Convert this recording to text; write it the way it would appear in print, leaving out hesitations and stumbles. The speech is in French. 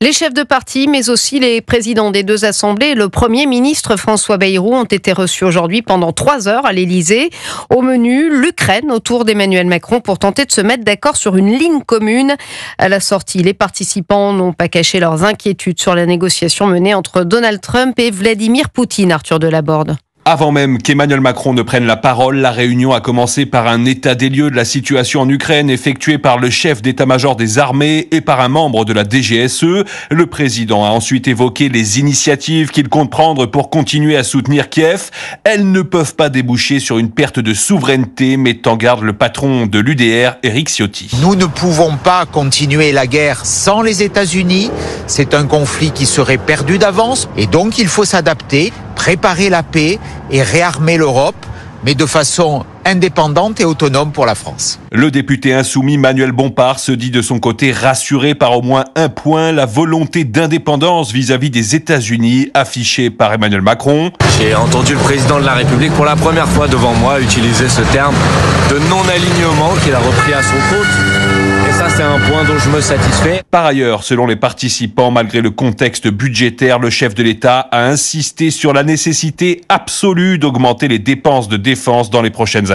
Les chefs de parti, mais aussi les présidents des deux assemblées et le Premier ministre François Bayrou ont été reçus aujourd'hui pendant 3 heures à l'Élysée. Au menu, l'Ukraine autour d'Emmanuel Macron pour tenter de se mettre d'accord sur une ligne commune. À la sortie, les participants n'ont pas caché leurs inquiétudes sur la négociation menée entre Donald Trump et Vladimir Poutine, Arthur Delaborde. Avant même qu'Emmanuel Macron ne prenne la parole, la réunion a commencé par un état des lieux de la situation en Ukraine effectué par le chef d'état-major des armées et par un membre de la DGSE. Le président a ensuite évoqué les initiatives qu'il compte prendre pour continuer à soutenir Kiev. Elles ne peuvent pas déboucher sur une perte de souveraineté, met en garde le patron de l'UDR, Éric Ciotti. Nous ne pouvons pas continuer la guerre sans les États-Unis. C'est un conflit qui serait perdu d'avance et donc il faut s'adapter, préparer la paix et réarmer l'Europe, mais de façon indépendante et autonome pour la France. Le député insoumis Manuel Bompard se dit de son côté rassuré par au moins un point, la volonté d'indépendance vis-à-vis des États-Unis affichée par Emmanuel Macron. J'ai entendu le président de la République pour la première fois devant moi utiliser ce terme de non-alignement qu'il a repris à son compte. Et ça, c'est un point dont je me satisfais. Par ailleurs, selon les participants, malgré le contexte budgétaire, le chef de l'État a insisté sur la nécessité absolue d'augmenter les dépenses de défense dans les prochaines années.